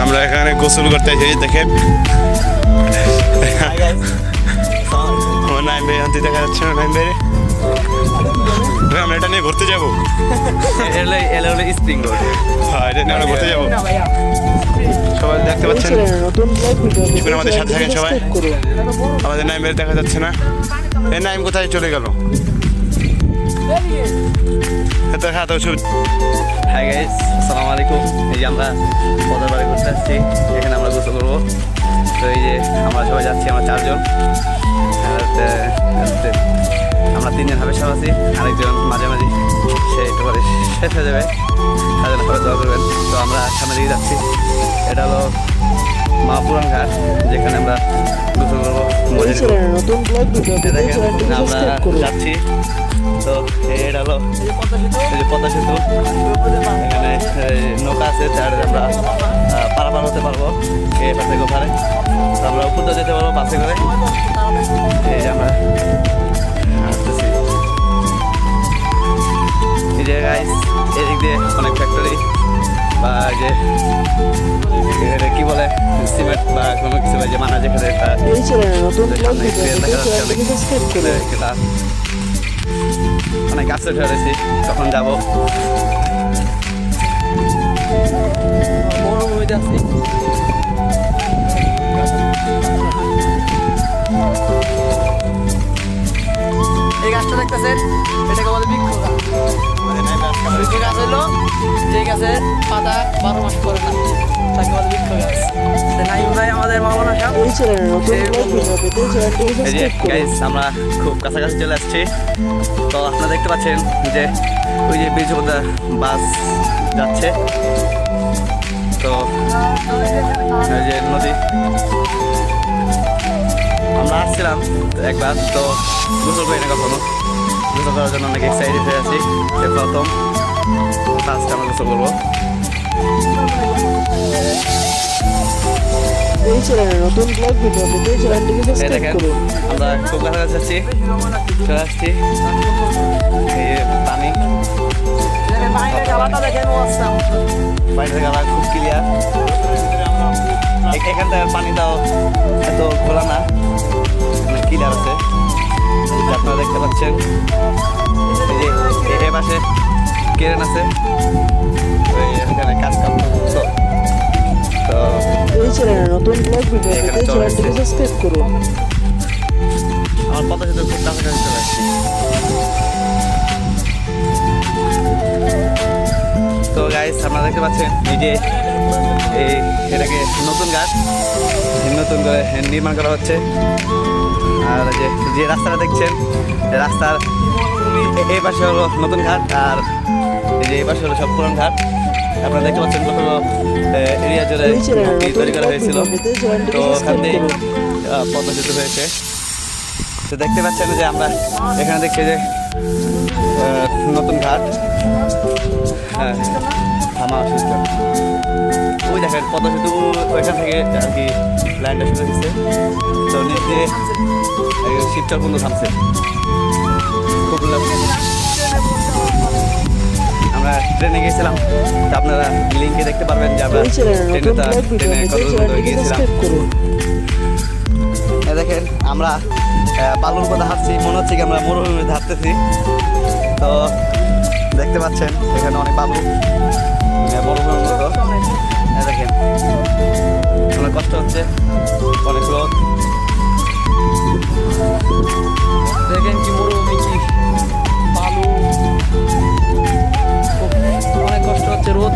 আমরা এখানে গোসল করতে এসেছি দেখেন আমার নাইম ভাই আনতে দেখা যাচ্ছে না নাইম ভাই আমরা এটা নিয়ে ঘুরতে যাবো স্প্রিং রোড হ্যাঁ এটা নিয়ে আমরা ঘুরতে যাবো সবাই দেখতে পাচ্ছেন আমাদের সাথে থাকেন সবাই আমাদের নাইম ভাই দেখা যাচ্ছে না এই নাইম কোথায় চলে গেল হাই গাইস আসসালামু আলাইকুম এই যে আমরা পদের বাড়ি ঘুরতে আসছি এখানে আমরা গোসল করবো তো এই যে আমরা সবাই যাচ্ছি আমরা 4 জন আমরা 3 জন হাবেশাব আছি আরেকজন মাঝামাঝি সে একটু পরে শেষ হয়ে যাবে তাদের পরে দোয়া করবেন তো আমরা সামনে দিকে যাচ্ছি এটা হলো মা পুরান ঘাট যেখানে আমরা গোসল করবো আমরা যাচ্ছি তো এটা হলো এই যে পদ্মা সেতু এখানে নৌকা আছে তার আমরা পারাপার হতে পারবো এপার থেকে ওপারে তো আমরা উপর যেতে পারবো বাসে করে এই যে আমরা আসতেছি এই যে গাইস এদিক দিয়ে অনেক ফ্যাক্টরি বা যে কি বলে সিমেন্ট বা কোনো কিছু যে মানা যেখানে একটা অনেক গাছ ধরেছি তখন যাবো মরুভূমিতে আছি এই গাছটা দেখতেছেন এটাকে বলে বৃক্ষ গাছ হলো যে গাছের পাতা 12 মাস করে না তাকে বলে বৃক্ষ গাছ নাইম ভাই আমাদের মামা আমরা খুব কাছাকাছি চলে আসছি তো আপনারা দেখতে পাচ্ছেন যে ওই যে বীরজপদা বাস যাচ্ছে তো ওই যে নদী আমরা আসছিলাম একবার তো গোসল করি না কখনো গোসল করার জন্য অনেক এক্সাইটেড হয়ে আছি প্রথম ফার্স্ট আমরা গোসল করবো আমরা খুব কাছাকাছি আছি চলে আসছি এই পানি বাইরের গালা খুব ক্লিয়ার এখান থেকে পানিটাও এত খোলা না ক্লিয়ার আছে আপনারা দেখতে পাচ্ছেন এই যে এ পাশে কেরেন আছে এখানে কাজ কাম তো নতুন ব্লগ ভিডিও পেতে চ্যানেলটিকে সাবস্ক্রাইব করুন আমার পথে যেতে খুব কাছাকাছি চলে আসছি তো গাইস আপনারা দেখতে পাচ্ছেন এই যে এটাকে নতুন ঘাট নতুন করে নির্মাণ করা হচ্ছে আর যে রাস্তাটা দেখছেন রাস্তার এই পাশে হলো নতুন ঘাট আর এই যে এই পাশে হলো সব পুরান ঘাট আপনারা দেখতে পাচ্ছেন কত এরিয়া জুড়ে তৈরি করা হয়েছিল তো ওখান দিয়ে পদ্মা সেতু হয়েছে তো দেখতে পাচ্ছেন যে আমরা এখানে দেখছি যে নতুন ঘাট হ্যাঁ থামা সিস্টেম ওই দেখেন পদ্মা সেতু ওইখান থেকে আর কি লাইনটা শুরু হয়েছে তো নিচ দিয়ে শিবচর পর্যন্ত থামছে খুব আমরা ট্রেনে গিয়েছিলাম তো আপনারা লিঙ্কে দেখতে পারবেন যে আমরা ট্রেনে কত দূর গিয়েছিলাম দেখেন আমরা বালুর কথা হাঁটছি মনে হচ্ছে কি আমরা মরুভূমিতে হাঁটতেছি তো দেখতে পাচ্ছেন এখানে অনেক বালু মরুভূমির মতো দেখেন অনেক কষ্ট হচ্ছে অনেক রোদ দেখেন কি মরুভূমি কি বালু অনেক কষ্ট হচ্ছে রোদ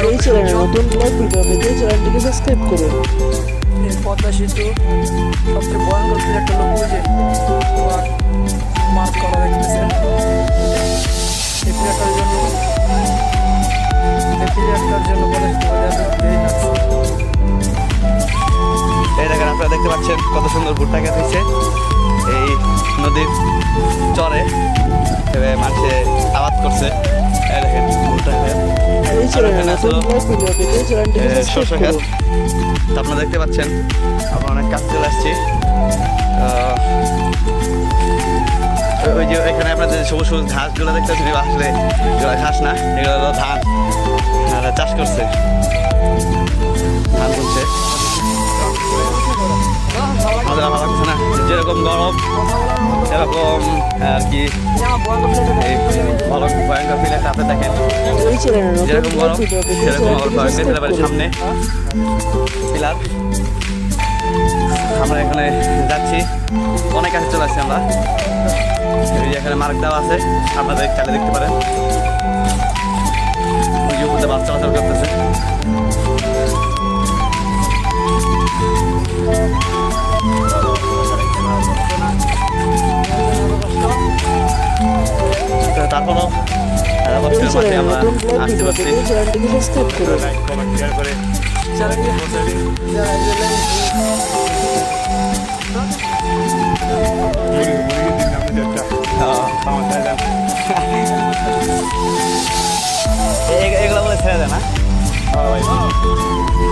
এই চ্যানেলে নতুন ব্লগ ভিডিও পেতে চ্যানেলটিকে সাবস্ক্রাইব করুন পদ্মা সেতু সবচেয়ে ভয়ঙ্কর একটা লোক বুঝে মার্ক করা দেখতেছেন এই প্লেয়ারটার জন্য বলে এই দেখেন আপনারা দেখতে পাচ্ছেন কত সুন্দর ভুট্টা ক্ষেত হয়েছে এই নদীর চরে মানুষে আবাদ করছে এই দেখেন ভুট্টা ক্ষেত শস্য ক্ষেত আপনারা দেখতে পাচ্ছেন আমরা অনেক কাজ চলে আসছি ওই যে এখানে আপনাদের সবুজ সবুজ ঘাসগুলো দেখতেছেন, এগুলো আসলে এগুলো ঘাস না, এগুলো হলো ধান। আর চাষ করছে, ধান বলছে। আমাদের ভালো লাগছে না, যেরকম গরম সেরকম আর কি এই ভয়ঙ্কর ফিল একটা আপনি দেখেন, এই চ্যানেলে নতুন যেরকম ব্লগ গরম ভিডিও পেতে সেরকম চ্যানেলটিকে ভয়ঙ্কর সাবস্ক্রাইব ফিল করুন। সামনে পিলার। আমরা এখানে যাচ্ছি, অনেক কাছে চলে আসছি আমরা। এই যে এখানে মার্ক দেওয়া আছে, আপনাদের চালে দেখতে পারেন। ওই যে উপরে বাস চলাচল করতেছে। তারপরও এই চ্যানেলে আমরা নতুন ব্লগ আসতে ভিডিও পারছি। পেতে চ্যানেলটিকে সাবস্ক্রাইব করুন। লাইক কমেন্ট শেয়ার করে মুরগির দিন আপনি যেটা আমার তাই দেন। এগুলো বলে ছেড়ে দেয় না? হ্যাঁ ভাই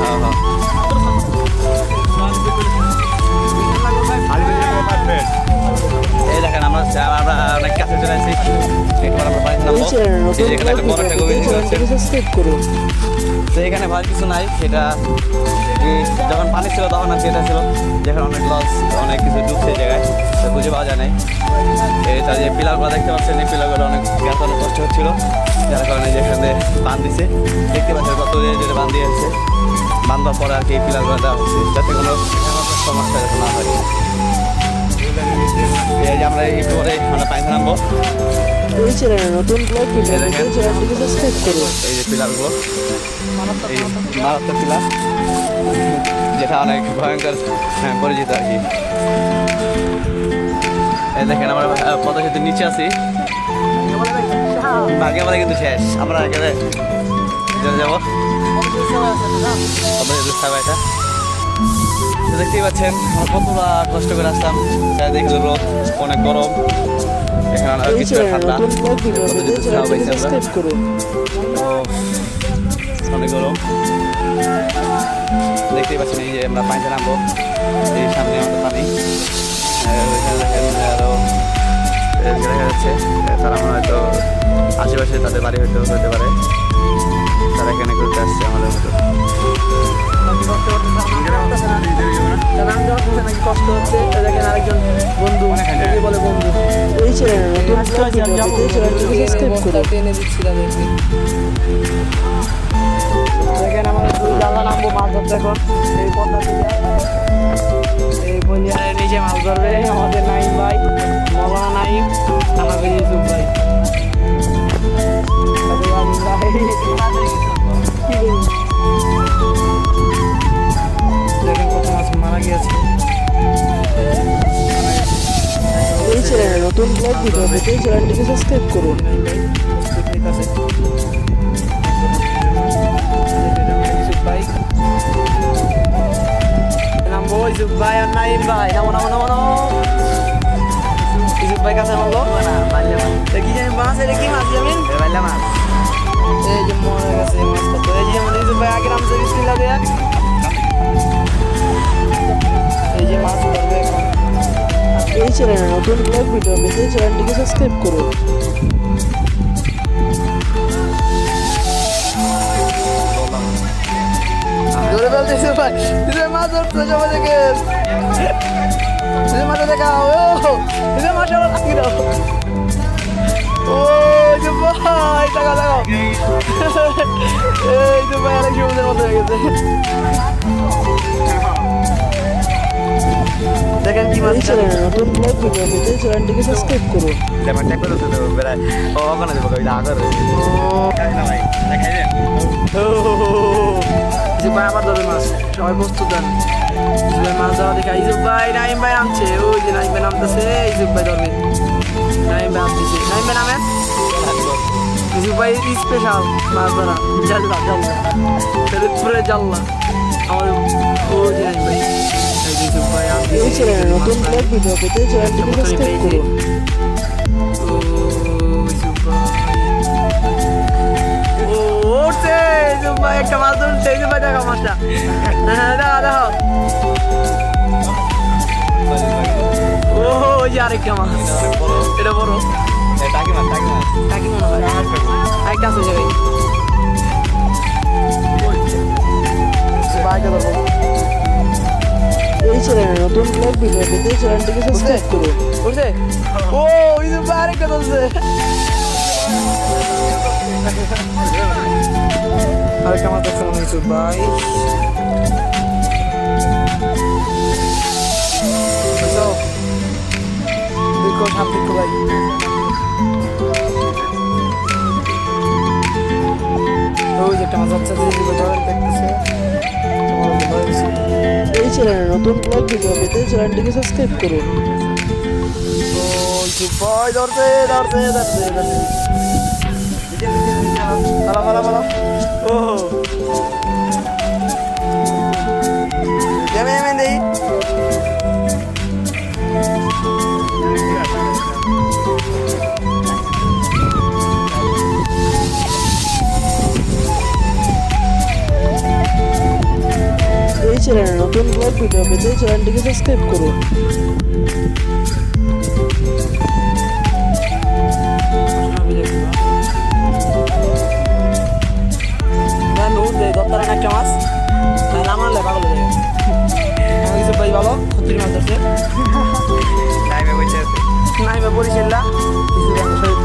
হ্যাঁ হ্যাঁ। এই দেখেন আমরা অনেক কাছে চলে আসছি। এরপর আমরা বাড়িতে এই নামবো। চ্যানেলে এই নতুন যে এখানে ব্লগ একটা বড় ভিডিও একটা গভীর পেতে চ্যানেলটিকে সাবস্ক্রাইব করুন। তো এখানে ভয় কিছু নাই, সেটা এই যখন পানি ছিল তখন আর কি এটা ছিল, যেখানে অনেক লস, অনেক কিছু ডুবছে এই জায়গায়, তো খুঁজে পাওয়া যায় নাই। এটা যে পিলারগুলো দেখতে পাচ্ছেন, এই পিলারগুলো অনেক গ্যাস অনেক কষ্ট হচ্ছিল, যার কারণে যেখানে বাঁধ দিছে দেখতে পাচ্ছেন কত যেটা বাঁধ দিয়েছে। বাঁধার পরে আর কি এই পিলারগুলো দেওয়া হচ্ছে, যাতে কোনো সমস্যা যাতে না হয়। এই যে আমরা একটু পরে আমরা পানিতে নামবো। এই চ্যানেলে নতুন ব্লগ ভিডিও এই পেতে দেখেন। চ্যানেলটিকে সাবস্ক্রাইব করুন। এই যে পিলারগুলো, এই মারাত্মক পিলার, যেটা অনেক ভয়ঙ্কর পরিচিত আর কি। এই দেখেন আমরা পদ্মা সেতুর নিচে আছি, ভাগে বলে কিন্তু শেষ। আমরা এখানে যাবো পদ্মা সেতুর সাবাইটা। দেখতেই পাচ্ছেন আমরা কতটা কষ্ট করে আসলাম, চারিদিকে রোদ, অনেক গরম, এখানে এই কিছু চ্যানেলে ঠান্ডা। নতুন ব্লগ ভিডিও পদ্মা পেতে সেতুর সাবা চ্যানেলটিকে পাইছি আমরা। সাবস্ক্রাইব করুন। অনেক গরম, দেখতেই পাচ্ছেন। এই যে আমরা পানিতে নামবো, এই সামনে আমাদের পানি, ওইখানে দেখেন আরো দেখা যাচ্ছে তারা আমরা হয়তো আশেপাশে তাদের বাড়ি হয়তো হতে পারে, তারা এখানে ঘুরতে আসছে আমাদের মতো। কষ্ট হচ্ছে, দেখেন আরেকজন বন্ধু বলে বন্ধু এই চ্যানেলে নতুন ব্লগ ভিডিও পেতে চ্যানেলটিকে সাবস্ক্রাইব করুন। টেনে দিচ্ছি তাদেরকে। দেখেন আমাদের দুই জায়গা নামবো মাছ ধরতে এখন এই পদ্মা থেকে। এই বলিয়ারের নিচে মাছ ধরবে আমাদের নাইম ভাই, মৌলানা নাইম, আমাদের ইউসুফ ভাই। তাদের আমিন ভাই। কি বলবো? দেখেন কত মাছ মারা গিয়েছে। এই চ্যানেলে নতুন ব্লগ ভিডিও পেতে চ্যানেলটিকে সাবস্ক্রাইব করুন। ইউসুফ ভাই আর নাইম ভাই, নামো নামো নামো নামো। ইউসুফ ভাই কাছে নামলো কি জানি মাছ, এটা কি মাছ জামিন? এই যে মরে গেছে এই মাছটা। তো এই যে আমাদের ইউসুফ ভাই আগে নামছে, বিসমিল্লাহ দিয়ে এই যে মাছ ধরবে এখন। এই চ্যানেলে নতুন ব্লগ ভিডিও পেতে চ্যানেলটিকে সাবস্ক্রাইব করুন। ধরে ফেলতে ইউসুফ ভাই, ইউসুফ ভাই মাছ ধরতে সবাই দেখে মাছটা দেখাও। ও ইউসুফ মাছটা লাগিয়ে দাও। ও ইউসুফ ভাই টাকা লাগাও। এই ইউসুফ ভাই অনেক সমুদ্রের মতো হয়ে গেছে। দেখেন কি মাছ এই চ্যানেলে নতুন ব্লগ ভিডিও পেতে চ্যানেলটিকে সাবস্ক্রাইব করুন। যেমন ট্যাক করে তো বেড়ায় ও ওখানে দেবো কবিতা আগর ভাই দেখাই দেন। ইউসুফ ভাই আবার ধরবে মাছ, সবাই প্রস্তুত দেন। ইউসুফ ভাই মাছ ধরা দেখা, ইউসুফ ভাই নাইম ভাই নামছে, ওই যে নাইম ভাই নামতেছে, ইউসুফ ভাই ধরবে। নাইম ভাই আসতেছে, নাইম ভাই নামেন। ইউসুফ ভাই স্পেশাল মাছ ধরা, জাল্লা জাল্লা, ফরিদপুরের জাল্লা আমাদের। ওই যে নাইম ভাই, এই যে ইউসুফ ভাই এই চ্যানেলে নতুন ব্লগ ভিডিও পেতে চ্যানেলটিকে সাবস্ক্রাইব করুন। ভাই একটা মাছ ধরছে, ইউসুফ ভাই দেখা মাছটা। হ্যাঁ দেখা দেখো। ও ওই যে আরেকটা মাছ, এটা বড় কাছে যাবে বাইকে ধরবো এই চ্যানেলে নতুন ব্লগ ভিডিও পেতে চ্যানেলটিকে সাবস্ক্রাইব করুন। বুঝছে ও ইউসুফ ভাই আরেকটা চলছে আরেকটা আমার দেখছে মনে ইউসুফ ভাই দেখো সাপ দেখো ভাই ওই যে একটা মাছ বাচ্চা দিয়ে দিবে ধরেন দেখতেছে এই চ্যানেলে নতুন ব্লগ ভিডিও পেতে চ্যানেলটিকে সাবস্ক্রাইব করুন। ভাই ধরছে ধরছে ধরছে ধরছে পালা পালা পালা ও দেবে এমন দেই এই চ্যানেলে নতুন ব্লগ ভিডিও পেতে চ্যানেলটিকে সাবস্ক্রাইব করুন। দত্তারা একটা মাছ তাহলে আমার লে পাগল হয়ে যাবে ইউসুফ ভাই ভালো খুচুরি মাছ ধরছে টাইমে বসে আছে নাইমে বরিশাল্লা ইউসুফ ভাই শহীদ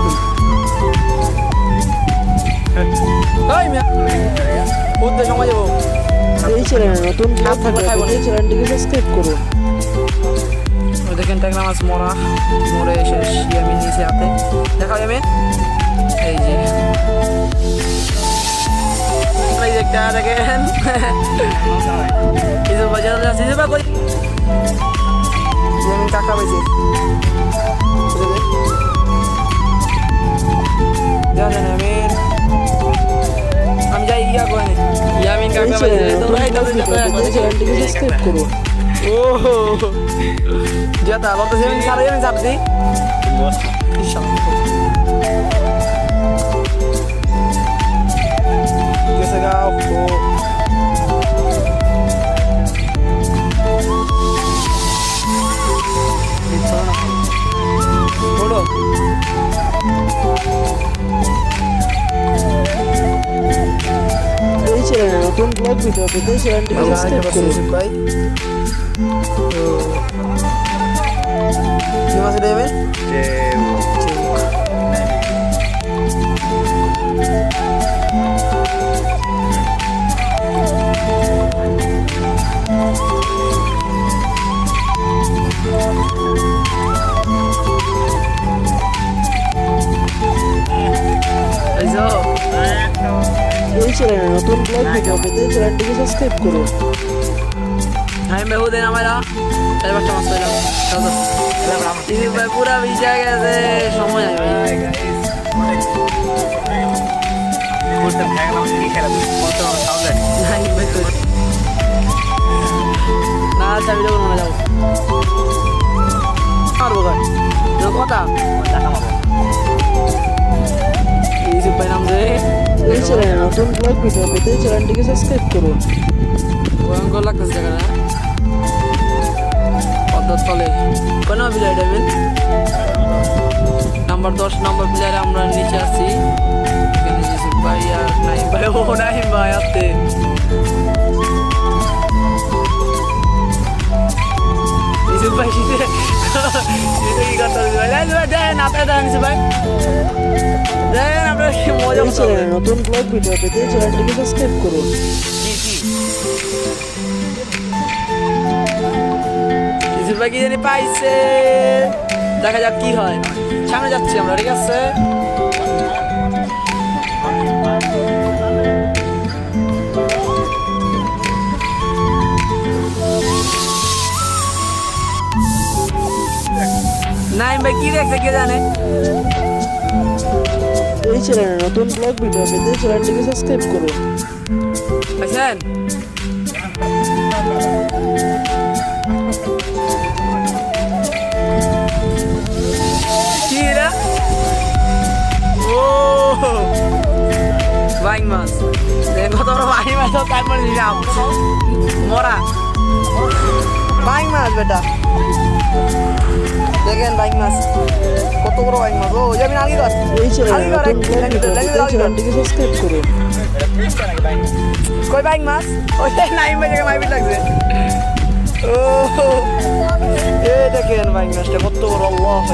ওই মিয়া উদ্দে সময় যাবো এই চ্যানেলে নতুন ব্লগ ভিডিও পেতে চ্যানেলটিকে সাবস্ক্রাইব করুন। ওই দেখেন ট্যাংরা মাছ মরা মরে শেষ ইয়ামিন নিচে হাতে দেখাও ইয়ামিন এই যে এই যে একটা দেখেন ইউসুফ ভাই যারা আছে ইউসুফ ভাই কই ইয়ামিন কাকা পাইছে জানেন ইয়ামিন আমি যাই ইয়া কই ইয়ামিন এই কাকা পাইছে চ্যানেলে তো নতুন ভাই ব্লগ ভিডিও পেতে চ্যানেলটিকে সাবস্ক্রাইব করুন। ও যেটা বলতে ইয়ামিন সারা ইয়ামিন সারছি গেছে গা ও বড় এই চ্যানেলে নতুন ব্লগ ভিডিও পেতে চ্যানেলটিকে সাবস্ক্রাইব করুন। ভাই কি মাছ দেবে যে এই চ্যানেলে নতুন ব্লগ ভিডিও পেতে চ্যানেলটিকে সাবস্ক্রাইব করুন। আমি বেহু দিন আমার চার পাঁচটা মাছ পেলাম ইউসুফ ভাই পুরা ভিজা গেছে সময় নাই ভাই করতাম হ্যাঁ গেলাম কি খেলা কত সাউন্ড নাই ভাই তো না চাবি দেবো না যাবো পারবো ভাই কথা দেখা পাবো ইউসুফ ভাই নাম যে এই চ্যানেলে নতুন ব্লগ ভিডিও পেতে চ্যানেলটিকে সাবস্ক্রাইব করুন। ভয়ঙ্কর লাগতেছে জায়গাটা পদ্মার তলে কোনো প্লেয়ার দেবেন নাম্বার 10 নম্বর প্লেয়ারে আমরা নিচে আছি এখানে ইউসুফ ভাই আর নাইম ভাই ও নাইম ভাই আসতে ইউসুফ ভাই শীতে কি করতে ভাই দেন আপনারা দেন ইউসুফ ভাই দেন আপনারা কি মজা এই চ্যানেলে নতুন ব্লগ ভিডিও পেতে চ্যানেলটিকে সাবস্ক্রাইব করুন। ইউসুফ ভাই কি জানি পাইছে দেখা যাক কি হয় সামনে যাচ্ছি আমরা ঠিক আছে নাইম ভাই কি দেখছে কে জানে এই চ্যানেলে নতুন ব্লগ ভিডিও পেতে চ্যানেলটিকে সাবস্ক্রাইব করুন। পাইছেন কি রে ও বাইং মাছ দেখো তো বাইং মাছ তারপর নিলাম মরা বাইং মাছ বেটা দেখেন বাইং মাছ কত বড় বাইং মাছ ও যাবি না আগে কর এই চ্যানেলে আগে কর নতুন ব্লগ ভিডিও পেতে চ্যানেলটিকে সাবস্ক্রাইব করুন। কই বাইং মাছ ওই নাইম ভাই জায়গায় মাইবিট লাগছে ও এই দেখেন বাইং মাছটা কত বড় আল্লাহ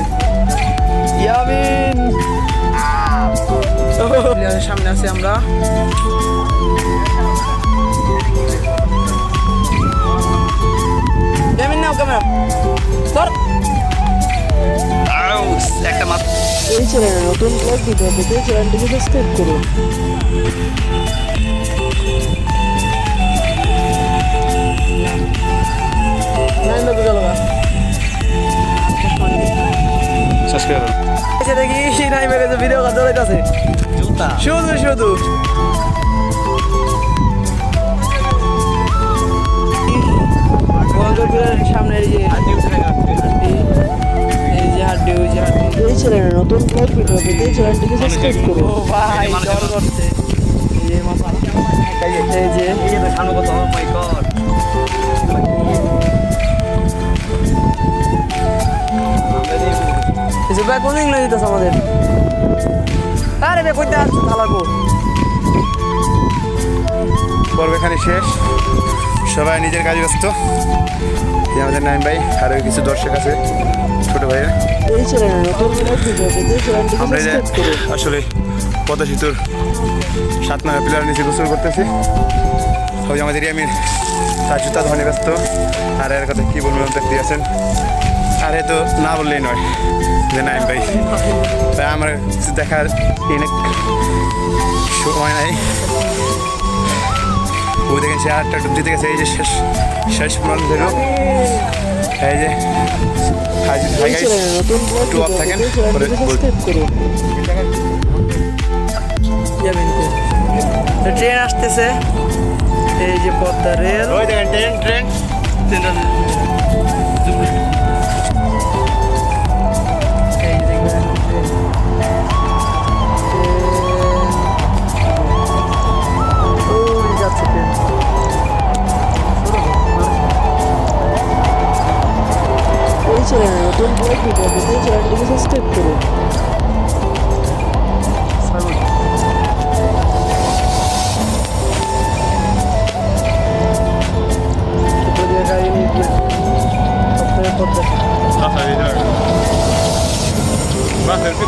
ইয়ামিন সামনে আছি আমরা ইয়ামিন নাও ক্যামেরা ধর একটা মাছ এই চ্যানেলে নতুন ব্লগ ভিডিও পেতে চ্যানেলটিকে সাবস্ক্রাইব করুন। নাইম ভাই গেল না সাবস্ক্রাইব এসে দেখি নাইম ভাই ভিডিও করা চলাইতেছে জুতা শুধু শুধু সামনে এই যে হাড্ডি এই যে হাড্ডি ওই যে হাড্ডি এই চ্যানেলে নতুন ব্লগ ভিডিও পেতে চ্যানেলটিকে সাবস্ক্রাইব করুন। ও ভাই জ্বর করছে এই যে মাথা এই যে এই যে সামনে কত মাই গড এই যে ব্যাগ কোন দিন লই দিতেছে আমাদের আরে বে কইতে আসছো থালাকো পর্ব এখানে শেষ, সবাই নিজের কাজে ব্যস্ত। এই আমাদের নাইম ভাই আরও কিছু দর্শক আছে ছোট ভাইয়ের। এই চ্যানেলে নতুন ব্লগ ভিডিও পেতে চ্যানেলটিকে আমরা এই যে সাবস্ক্রাইব করুন। আসলে পদ্মা সেতুর 7 নম্বর পিলার নিচে গোসল করতেছি। সবাই আমাদের আমি তার জুতা ধনে ব্যস্ত। আর এর কথা কী বলবো দেখতে আছেন, আর এ তো না বললেই নয় যে নাইম ভাই, তাই আমার কিছু দেখার অনেক সময় নাই। ওই দেখেন সে আটটা ডুব দিতে গেছে, এই যে শেষ পর্যন্ত ধরো এই যে এই চ্যানেলে নতুন ব্লগ একটু ভিডিও অফ থাকেন পেতে পরে চ্যানেলটিকে বলছি। সাবস্ক্রাইব করুন। যাবেন ট্রেন আসতেছে এই যে পদ্মা রেল ওই দেখেন ট্রেন এই যে দেখবেন ওই যাচ্ছে ট্রেন এই চ্যানেলে নতুন ব্লগ ভিডিও পেতে চ্যানেলটিকে সাবস্ক্রাইব করুন।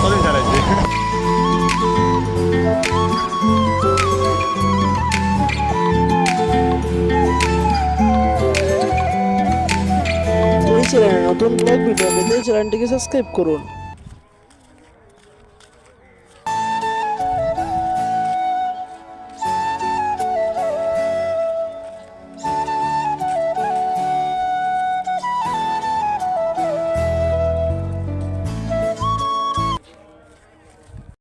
কদিন চালাইছে এই চ্যানেলে নতুন ব্লগ ভিডিও পেতে চ্যানেলটিকে সাবস্ক্রাইব করুন।